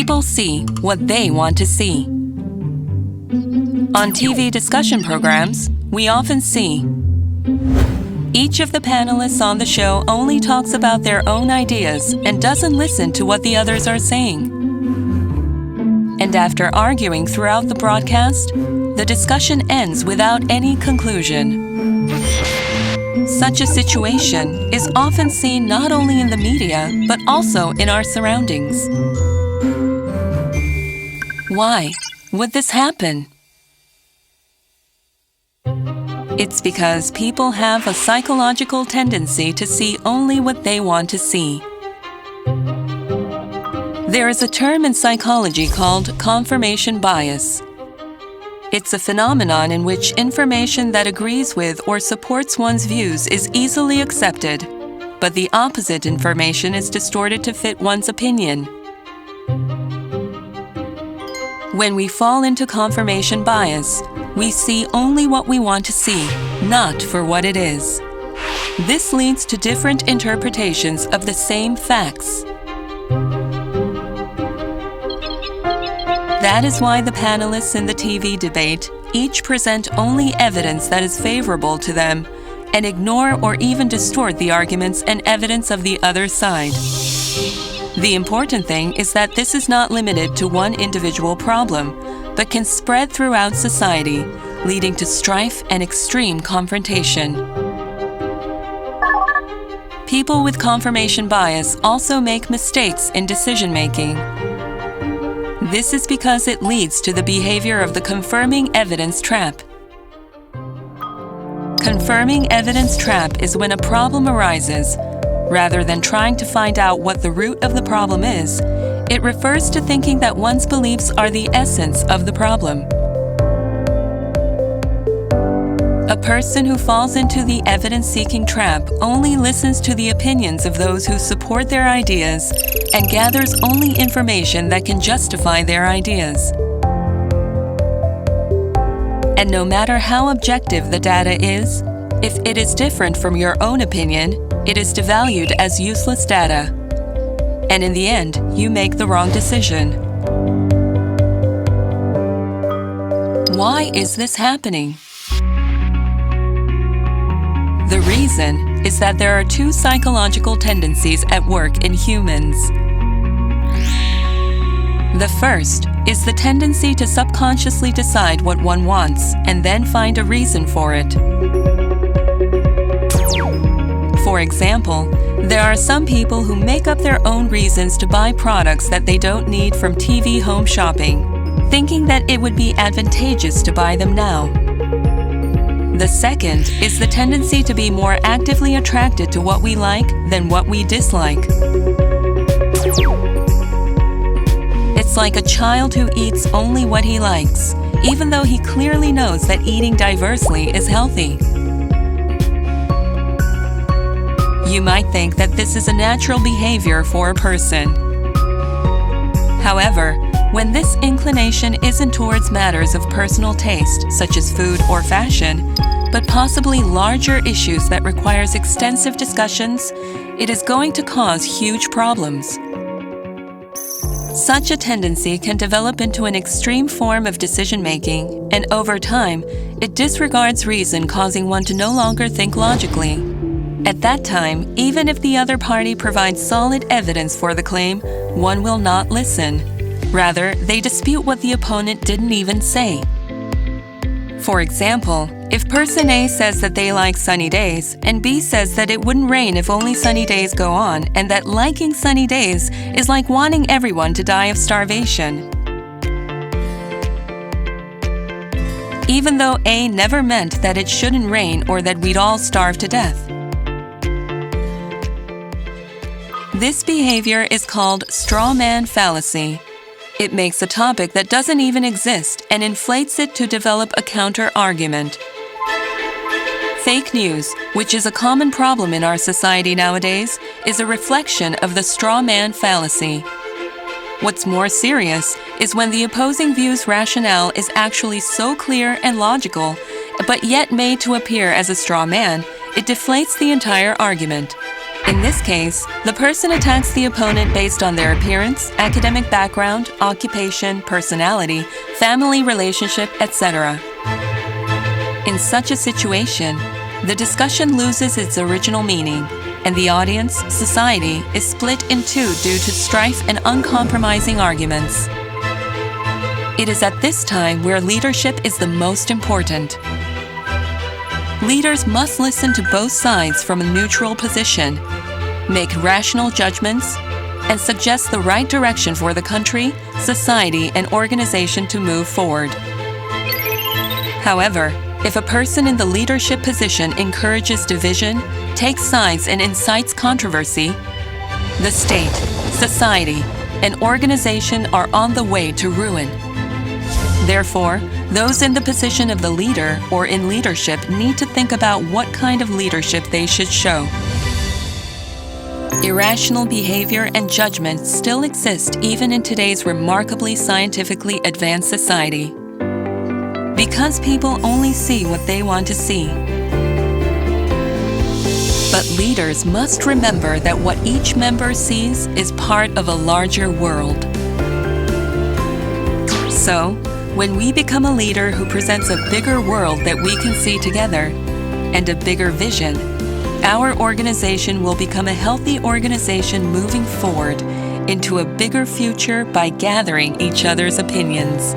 People see what they want to see. On TV discussion programs, we often see each of the panelists on the show only talks about their own ideas and doesn't listen to what the others are saying. And after arguing throughout the broadcast, the discussion ends without any conclusion. Such a situation is often seen not only in the media, but also in our surroundings. Why would this happen? It's because people have a psychological tendency to see only what they want to see. There is a term in psychology called confirmation bias. It's a phenomenon in which information that agrees with or supports one's views is easily accepted, but the opposite information is distorted to fit one's opinion. When we fall into confirmation bias, we see only what we want to see, not for what it is. This leads to different interpretations of the same facts. That is why the panelists in the TV debate each present only evidence that is favorable to them and ignore or even distort the arguments and evidence of the other side. The important thing is that this is not limited to one individual problem, but can spread throughout society, leading to strife and extreme confrontation. People with confirmation bias also make mistakes in decision-making. This is because it leads to the behavior of the confirming evidence trap. Confirming evidence trap is when a problem arises. Rather than trying to find out what the root of the problem is, it refers to thinking that one's beliefs are the essence of the problem. A person who falls into the evidence-seeking trap only listens to the opinions of those who support their ideas and gathers only information that can justify their ideas. And no matter how objective the data is, if it is different from your own opinion, it is devalued as useless data. And in the end, you make the wrong decision. Why is this happening? The reason is that there are two psychological tendencies at work in humans. The first is the tendency to subconsciously decide what one wants and then find a reason for it. For example, there are some people who make up their own reasons to buy products that they don't need from TV home shopping, thinking that it would be advantageous to buy them now. The second is the tendency to be more actively attracted to what we like than what we dislike. It's like a child who eats only what he likes, even though he clearly knows that eating diversely is healthy. You might think that this is a natural behavior for a person. However, when this inclination isn't towards matters of personal taste, such as food or fashion, but possibly larger issues that requires extensive discussions, it is going to cause huge problems. Such a tendency can develop into an extreme form of decision-making, and over time, it disregards reason, causing one to no longer think logically. At that time, even if the other party provides solid evidence for the claim, one will not listen. Rather, they dispute what the opponent didn't even say. For example, if person A says that they like sunny days, and B says that it wouldn't rain if only sunny days go on, and that liking sunny days is like wanting everyone to die of starvation. Even though A never meant that it shouldn't rain or that we'd all starve to death. This behavior is called straw man fallacy. It makes a topic that doesn't even exist and inflates it to develop a counter-argument. Fake news, which is a common problem in our society nowadays, is a reflection of the straw man fallacy. What's more serious is when the opposing view's rationale is actually so clear and logical, but yet made to appear as a straw man, it deflates the entire argument. In this case, the person attacks the opponent based on their appearance, academic background, occupation, personality, family relationship, etc. In such a situation, the discussion loses its original meaning, and the audience, society, is split in two due to strife and uncompromising arguments. It is at this time where leadership is the most important. Leaders must listen to both sides from a neutral position, make rational judgments, and suggest the right direction for the country, society, and organization to move forward. However, if a person in the leadership position encourages division, takes sides, and incites controversy, the state, society, and organization are on the way to ruin. Therefore, those in the position of the leader or in leadership need to think about what kind of leadership they should show. Irrational behavior and judgment still exist even in today's remarkably scientifically advanced society, because people only see what they want to see. But leaders must remember that what each member sees is part of a larger world. So, when we become a leader who presents a bigger world that we can see together, and a bigger vision, our organization will become a healthy organization moving forward into a bigger future by gathering each other's opinions.